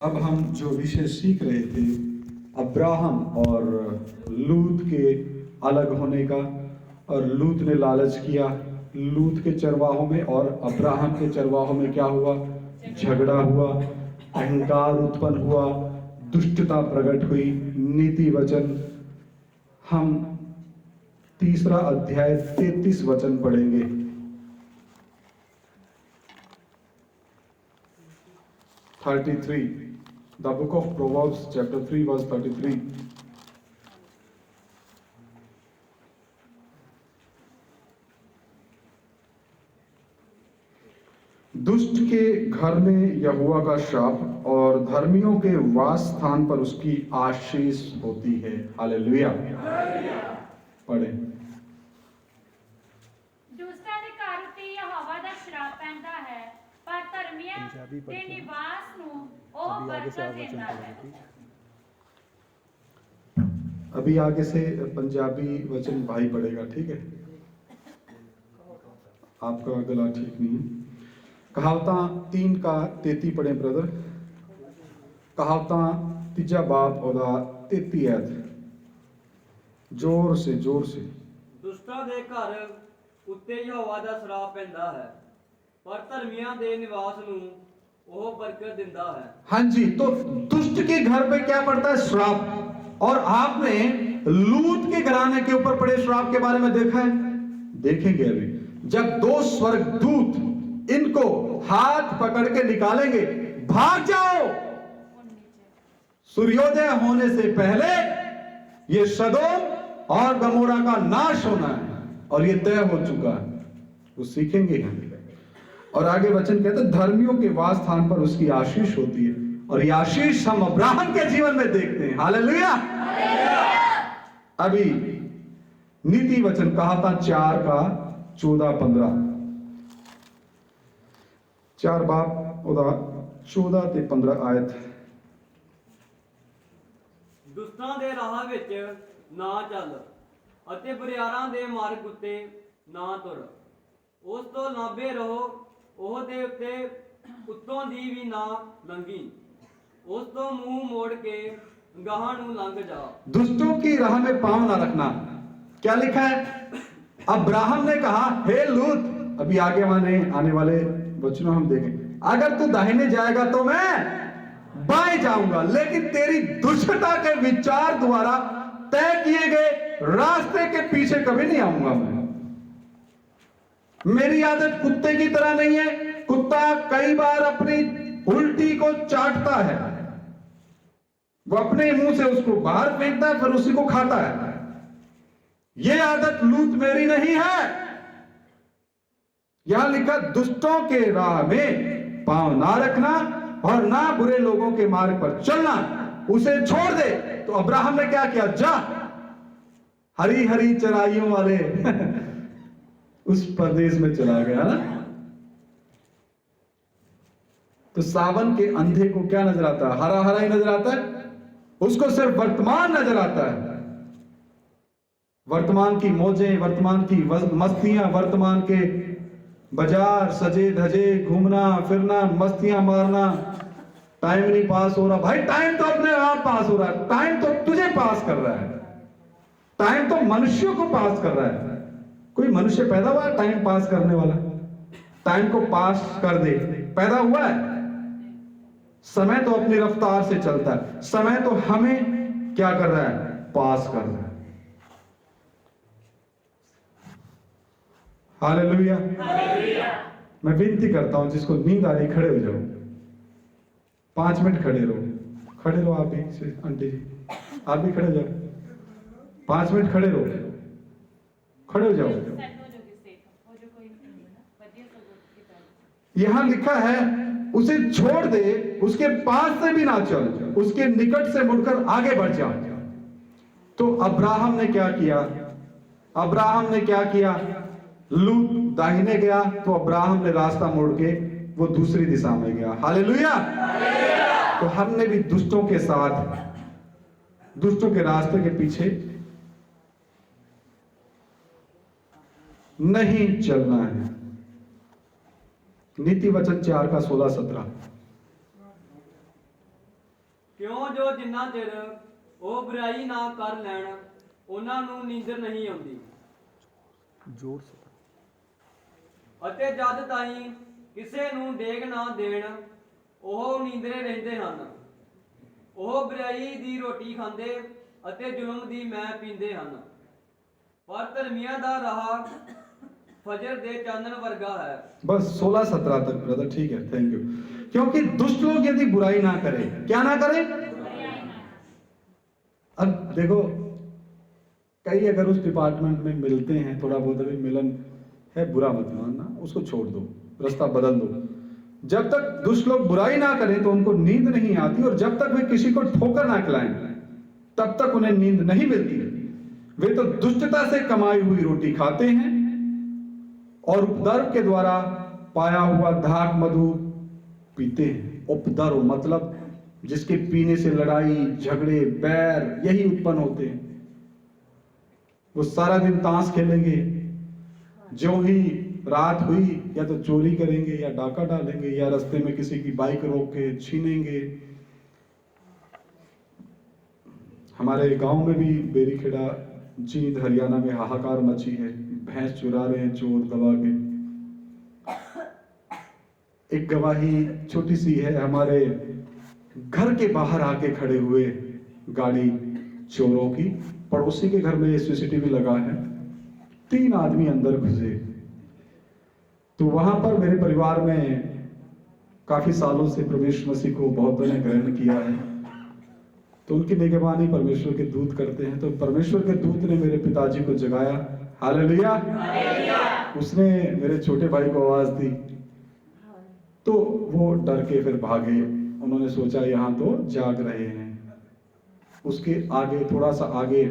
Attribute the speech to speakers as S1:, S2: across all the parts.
S1: अब हम जो विषय सीख रहे थे अब्राहम और लूत के अलग होने का, और लूत ने लालच किया, लूत के चरवाहों में और अब्राहम के चरवाहों में क्या हुआ? झगड़ा हुआ, अहंकार उत्पन्न हुआ, दुष्टता प्रकट हुई। नीति वचन हम तीसरा अध्याय 33 वचन पढ़ेंगे। The book of Proverbs chapter 3 verse 33. दुष्ट के घर में यहोवा का शाप और धर्मियों के वास स्थान पर उसकी आशीष होती है। हालेलुया। पढ़े।
S2: दुष्टां दे घर उत्ते यहोवा दा श्राप पैंदा है, पर धर्मियां दे निवास नूं ओह बरकत देंदा है।
S1: अभी आगे से पंजाबी वचन भाई पढ़ेगा, ठीक है? आपका गला ठीक नहीं है। कहावतां 3 का 33 पढ़े ब्रदर। कहावतां 3 बाब ओदा 33 ऐत। जोर से
S3: दुष्टां दे घर उत्ते यहोवा दा श्राप पैंदा है, पर धर्मियां दे निवास नूं ओह बरकत दिंदा है।
S1: हाँ जी, तो दुष्ट के घर पे क्या पड़ता है? श्राप। और आपने लूत के घराने के ऊपर पड़े श्राप के बारे में देखा है? देखेंगे अभी। जब 2 स्वर्गदूत इनको हाथ पकड़ के निकालेंगे, भाग जाओ, सूर्योदय होने से पहले ये सदोम और गमोरा का नाश होना है, और ये तय हो चुका है। वो सीखेंगे हम। और आगे वचन कहते हैं धर्मियों के वास स्थान पर उसकी आशीष होती है, और ये आशीष हम अब्राहम के जीवन में देखते हैं। हालेलुया। अभी नीति वचन कहावतां 4 का 14-15। 4 बाब ओदा 14 ते 15 आयत।
S3: दुष्टां दे राह विच ना ਚੱਲ ਅਤੇ ਬਰਿਆਰਾਂ ਦੇ ਮਾਰਗ ਉੱਤੇ ਨਾ ਤੁਰ। ਉਸ ਤੋਂ ਲਾਂਭੇ ਰਹੋ, ਉਹ ਦੇ ਉੱਤੇ ਉੱਤੋਂ ਦੀ ਵੀ ਨਾ ਲੰਘੀ। ਉਸ ਤੋਂ ਮੂੰਹ ਮੋੜ ਕੇ ਗਾਹਾਂ ਨੂੰ ਲੰਘ ਜਾ।
S1: दुष्टों की राह में पांव ना रखना। क्या लिखा है? अब्राहम ने कहा, हे लूत, अभी आगे आने वाले वचनों हम देखें, अगर तू दाहिने जाएगा तो मैं बाएं जाऊंगा, लेकिन तेरी दुष्टता के विचार द्वारा तय किए गए रास्ते के पीछे कभी नहीं आऊंगा मैं। मेरी आदत कुत्ते की तरह नहीं है। कुत्ता कई बार अपनी उल्टी को चाटता है, वो अपने मुंह से उसको बाहर फेंकता है, फिर उसी को खाता है। यह आदत लूत मेरी नहीं है। यहां लिखा दुष्टों के राह में पांव ना रखना और ना बुरे लोगों के मार्ग पर चलना, उसे छोड़ दे। तो अब्राहम ने क्या किया? जा हरी हरी चराइयों वाले उस प्रदेश में चला गया ना। तो सावन के अंधे को क्या नजर आता है? हरा हरा ही नजर आता है। उसको सिर्फ वर्तमान नजर आता है। वर्तमान की मौजें, वर्तमान की मस्तियां, वर्तमान के बाजार सजे धजे, घूमना फिरना, मस्तियां मारना। टाइम नहीं पास हो रहा। भाई टाइम तो अपने आप पास हो रहा है। टाइम तो तुझे पास कर रहा है। टाइम तो मनुष्यों को पास कर रहा है। कोई मनुष्य पैदा हुआ है टाइम पास करने वाला? टाइम को पास कर दे, पैदा हुआ है? समय तो अपनी रफ्तार से चलता है। समय तो हमें क्या कर रहा है? पास कर रहा है। हालेलुया। मैं विनती करता हूं, जिसको नींद आ रही खड़े हो जाओ। 5 मिनट खड़े रहो। खड़े रहो आप भी, आंटी जी आप भी खड़े हो जाओ। 5 मिनट खड़े रहो, खड़े हो जाओ। यहां लिखा है उसे छोड़ दे, उसके पास से भी ना चल, उसके निकट से मुड़कर आगे बढ़ जा। तो अब्राहम ने क्या किया? लूत दाहिने गया तो अब्राहम ने रास्ता मोड़ के वो दूसरी दिशा में गया। हालेलुया। तो हमने भी दुष्टों के साथ, दुष्टों के रास्ते के पीछे नहीं चलना है। नीति वचन 4 का 16-17।
S3: ਕਿਉਂ ਜੋ ਜਿੰਨਾ ਚਿਰ ਉਹ ਬੁਰਾਈ ਨਾ ਕਰ ਲੈਣ ਉਹਨਾਂ ਨੂੰ ਨੀਂਦਰ ਨਹੀਂ ਆਉਂਦੀ
S4: जोर से
S3: ਅਤੇ ਜਦ ਤਾਈਂ ਕਿਸੇ ਨੂੰ ਡੇਗ ਨਾ ਦੇਣ ਉਹ ਨੀਂਦਰੇ ਰਹਿੰਦੇ ਹਨ। ਉਹ ਬੁਰਾਈ ਦੀ ਰੋਟੀ ਖਾਂਦੇ ਅਤੇ ਜ਼ੁਲਮ ਦੀ ਮੈਂ ਪੀਂਦੇ ਹਨ। ਪਰ ਧਰਮੀਆਂ ਦਾ ਰਾਹ ਫਜਰ ਦੇ ਚਾਨਣ ਵਰਗਾ ਹੈ।
S1: बस 16-17 तक ब्रदर, ठीक है, थैंक यू। क्योंकि दुष्ट लोग यदि बुराई ना करे, क्या ना करे? अब देखो, कई अगर उस डिपार्टमेंट में मिलते हैं, थोड़ा बहुत अभी मिलन है, बुरा मत मानना, उसको छोड़ दो, रास्ता बदल दो। जब तक दुष्ट लोग बुराई ना करें तो उनको नींद नहीं आती, और जब तक वे किसी को ठोकर ना खिलाएं तब तक उन्हें नींद नहीं मिलती। वे तो दुष्टता से कमाई हुई रोटी खाते हैं और उपद्रव के द्वारा पाया हुआ धाक मधु पीते हैं। उपद्रव मतलब जिसके पीने से लड़ाई झगड़े बैर यही उत्पन्न होते हैं। वो सारा दिन ताश खेलेंगे, जो ही रात हुई या तो चोरी करेंगे या डाका डालेंगे या रास्ते में किसी की बाइक रोक के छीनेंगे। हमारे गांव में भी बेरीखेड़ा जींद हरियाणा में हाहाकार मची है। भैंस चुरा रहे हैं चोर दबा के। एक गवाही छोटी सी है, हमारे घर के बाहर आके खड़े हुए गाड़ी चोरों की, पड़ोसी के घर में सीसीटीवी लगा है, 3 आदमी अंदर घुसे। तो वहां पर मेरे परिवार में काफी सालों से प्रवेश मसीह को बहुतों ने ग्रहण किया है, तो उनकी निगरानी परमेश्वर के दूत करते हैं। तो परमेश्वर के दूत ने मेरे पिताजी को जगाया, हालेलुया। उसने मेरे छोटे भाई को आवाज दी, तो वो डर के फिर भागे। उन्होंने सोचा यहाँ तो जाग रहे हैं। उसके आगे थोड़ा सा आगे,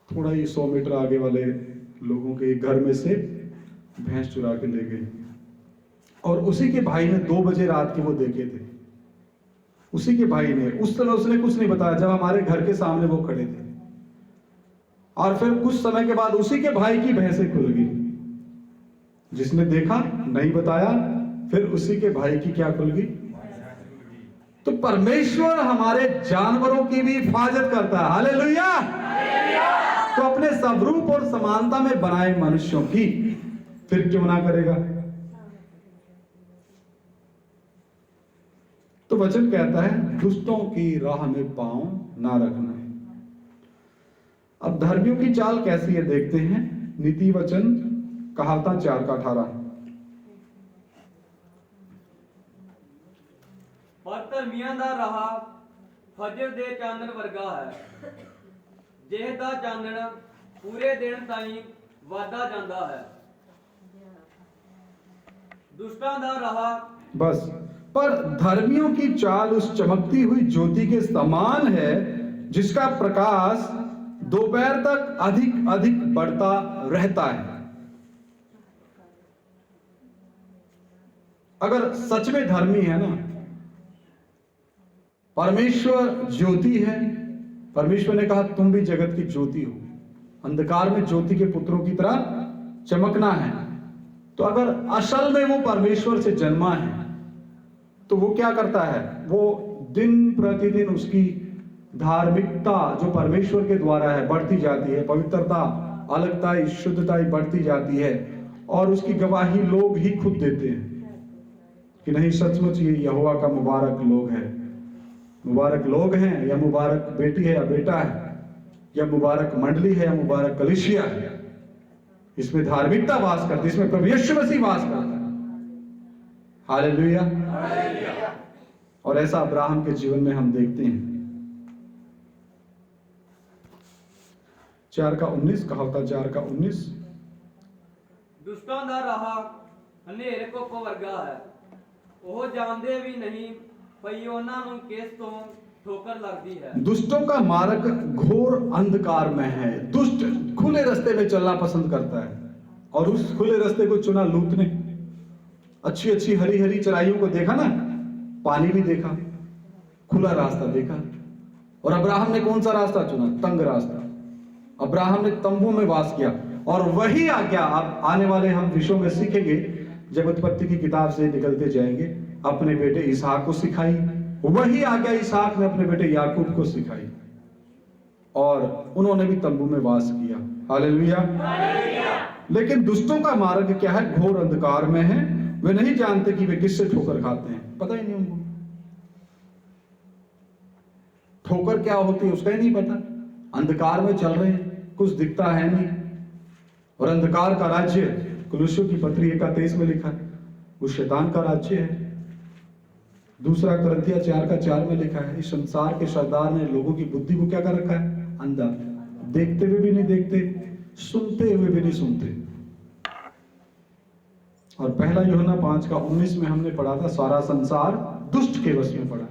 S1: थोड़ा ही 100 मीटर आगे वाले लोगों के घर में से भैंस चुरा के ले गए, और उसी के भाई ने 2 बजे रात के वो देखे थे। उसी के भाई ने, उस समय उसने कुछ नहीं बताया जब हमारे घर के सामने वो खड़े थे। और फिर कुछ समय के बाद उसी के भाई की भैंसें खुल गई। जिसने देखा नहीं बताया, फिर उसी के भाई की क्या खुल गई। तो परमेश्वर हमारे जानवरों की भी हिफाजत करता है, हालेलुया। तो अपने स्वरूप और समानता में बनाए मनुष्यों की फिर क्यों ना करेगा। तो वचन कहता है दुष्टों की राह में पांव ना रखना है। अब धर्मियों की चाल कैसी है देखते हैं। नीति वचन कहावता 4:18।
S3: ਪਰ ਧਰਮੀਆਂ ਦਾ ਰਾਹ ਫਜਰ ਦੇ ਚਾਨਣ ਵਰਗਾ ਹੈ, ਜਿਸ ਦਾ ਚਾਨਣ ਪੂਰੇ ਦਿਨ ਤਾਈਂ ਵਾਧਾ ਜਾਂਦਾ ਹੈ। ਦੁਸ਼ਟਾਂ ਦਾ ਰਾਹ
S1: बस, पर धर्मियों की चाल उस चमकती हुई ज्योति के समान है जिसका प्रकाश दोपहर तक अधिक अधिक बढ़ता रहता है। अगर सच में धर्मी है ना, परमेश्वर ज्योति है। परमेश्वर ने कहा तुम भी जगत की ज्योति हो, अंधकार में ज्योति के पुत्रों की तरह चमकना है। तो अगर असल में वो परमेश्वर से जन्मा है तो वो क्या करता है, वो दिन प्रतिदिन उसकी धार्मिकता जो परमेश्वर के द्वारा है बढ़ती जाती है। पवित्रता, अलगता, शुद्धता बढ़ती जाती है, और उसकी गवाही लोग ही खुद देते हैं कि नहीं सचमुच ये यहोवा का मुबारक लोग है, मुबारक लोग हैं, या मुबारक बेटी है या बेटा है, या मुबारक मंडली है या मुबारक कलीसिया है। इसमें धार्मिकता वास करती है, इसमें प्रभु यीशु मसीह वास करता है, हालेलुया। और ऐसा अब्राहम के जीवन में हम देखते हैं। 4:19 कहावता 4:19।
S3: ਦੁਸ਼ਟਾਂ ਦਾ ਰਾਹ ਹਨੇਰ ਘੁੱਪ ਵਰਗਾ ਹੈ, ਉਹ ਜਾਣਦੇ ਵੀ ਨਹੀਂ ਪਈ ਉਹਨਾਂ ਨੂੰ ਕਿਸ ਤੋਂ ठोकर लगती है।
S1: दुष्टों का मार्ग घोर अंधकार में है। दुष्ट खुले रास्ते में चलना पसंद करता है, और उस खुले रास्ते को चुना लूत ने। अच्छी अच्छी हरी हरी चराइयों को देखा ना, पानी भी देखा, खुला रास्ता देखा। और अब्राहम ने कौन सा रास्ता चुना? तंग रास्ता। अब्राहम ने तंबू में वास किया, और वही आज्ञा अब आने वाले हम विषयों में सीखेंगे जब उत्पत्ति की किताब से निकलते जाएंगे। अपने बेटे इसहाक को सिखाई, वही आज्ञा इसहाक ने अपने बेटे याकूब को सिखाई और उन्होंने भी तंबू में वास किया। हालेलुया। लेकिन दुष्टों का मार्ग क्या है? घोर अंधकार में है। वे नहीं जानते कि वे किससे ठोकर खाते हैं, पता ही नहीं उनको। ठोकर क्या होती है उसका ही नहीं पता। अंधकार में चल रहे हैं, कुछ दिखता है नहीं। और अंधकार का राज्य, कुलुस्सियों की पत्री 1:23 में लिखा है, वो शैतान का राज्य है। दूसरा कुरिन्थियों 4:4 में लिखा है, इस संसार के सरदार ने लोगों की बुद्धि को क्या कर रखा है? अंधा। देखते हुए भी नहीं देखते, सुनते हुए भी नहीं सुनते। और पहला यूहन्ना 5:19 में हमने पढ़ा था, सारा संसार दुष्ट के वश में पड़ा।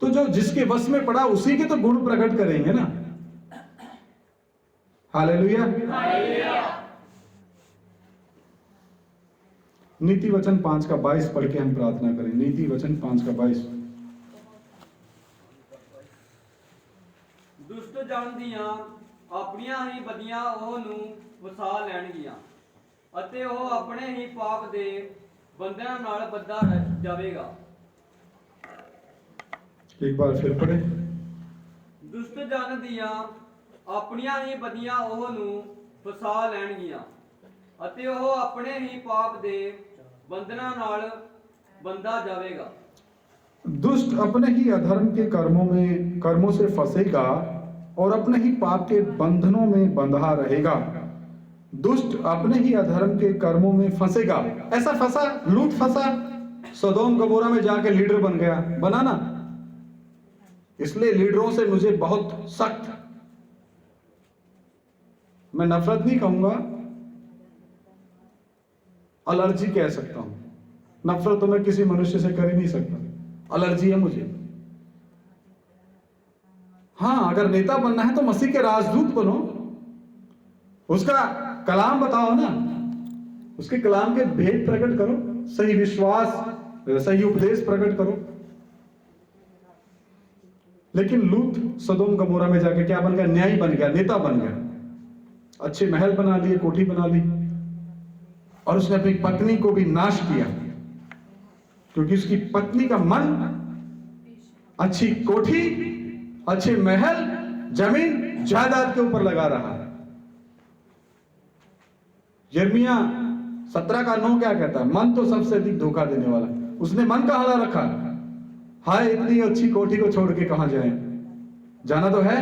S1: तो जो जिसके वश में पड़ा उसी के तो गुण प्रकट करेंगे ना। हालेलुया। नीति वचन 5:22 पढ़ के हम प्रार्थना करें। नीति वचन 5:22।
S3: ਦੁਸ਼ਟ ਜਨ ਦੀਆਂ ਆਪਣੀਆਂ ਹੀ ਬਦੀਆਂ ਉਹ ਨੂੰ ਵਸਾ ਲੈਣਗੀਆਂ ਅਤੇ ਉਹ ਆਪਣੇ ਹੀ ਪਾਪ ਦੇ ਬੰਧਨਾਂ ਨਾਲ ਬੱਧਾ ਜਾਵੇਗਾ।
S1: एक बार फिर पढ़े।
S3: ਦੁਸ਼ਟ ਜਨ ਦੀਆਂ ਆਪਣੀਆਂ ਹੀ ਬਦੀਆਂ ਉਹ ਨੂੰ ਫਸਾ ਲੈਣਗੀਆਂ ਅਤੇ ਉਹ ਆਪਣੇ ਹੀ ਪਾਪ ਦੇ ਬੰਧਨਾਂ ਨਾਲ ਬੰਧਾ ਜਾਵੇਗਾ।
S1: दुष्ट अपने ही अधर्म के कर्मों से फंसेगा और अपने ही पाप के बंधनों में बंधा रहेगा। दुष्ट अपने ही अधर्म के कर्मों में फंसेगा। ऐसा फंसा, लूत फंसा, सदोम गमोरा में जाके लीडर बन गया, बना ना। इसलिए लीडरों से मुझे बहुत सख्त, मैं नफरत नहीं कहूंगा, एलर्जी कह सकता हूं। नफरत तो मैं किसी मनुष्य से कर ही नहीं सकता, एलर्जी है मुझे। हाँ, अगर नेता बनना है तो मसीह के राजदूत बनो, उसका कलाम बताओ ना, उसके कलाम के भेद प्रकट करो, सही विश्वास, सही उपदेश प्रकट करो। लेकिन लूत सदोम गमोरा में जाके क्या बन गया? न्यायी बन गया, नेता बन गया। अच्छे महल बना लिए, कोठी बना ली, और उसने अपनी पत्नी को भी नाश किया, क्योंकि उसकी पत्नी का मन अच्छी कोठी, अच्छे महल, जमीन जायदाद के ऊपर लगा रहा है। यिर्मयाह 17:9 क्या कहता है? मन तो सबसे अधिक धोखा देने वाला। उसने मन का हाला रखा, हाय इतनी अच्छी कोठी को छोड़ के कहां जाएं, जाना तो है।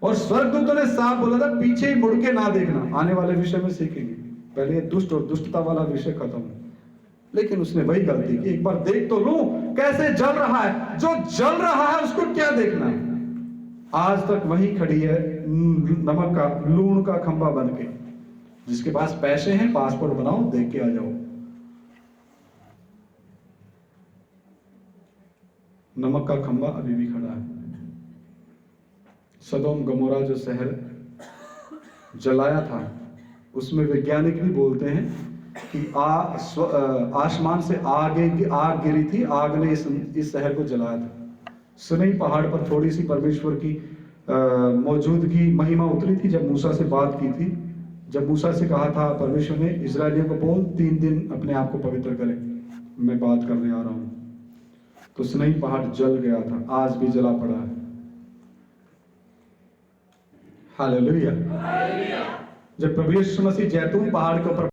S1: और स्वर्गदूतों ने साफ बोला था, पीछे मुड़ के ना देखना। आने वाले विषय में सीखेंगे, पहले ये दुष्ट और दुष्टता वाला विषय खत्म। लेकिन उसने वही गलती की, एक बार देख तो लूं कैसे जल रहा है। जो जल रहा है उसको क्या देखना है? आज तक वही खड़ी है, नमक का, लूण का खंबा बन के। जिसके पास पैसे हैं, पासपोर्ट बनाओ, देख के आ जाओ। नमक का खंबा अभी भी खड़ा है। सदोम गमोरा जो शहर जलाया था, उसमें वैज्ञानिक भी बोलते हैं कि आसमान से आग गिरी थी, आग ने इस शहर को जलाया था। सुनई पहाड़ पर थोड़ी सी परमेश्वर की मौजूदगी, महिमा उतरी थी जब मूसा से बात की थी। जब मूसा से कहा था परमेश्वर ने, इजरायलियों को बोल 3 दिन अपने आप को पवित्र करें, मैं बात करने आ रहा हूं। तो सुनई पहाड़ जल गया था, आज भी जला पड़ा है। हालेलुया। जब प्रभु यीशु मसीह जैतून पहाड़ के ऊपर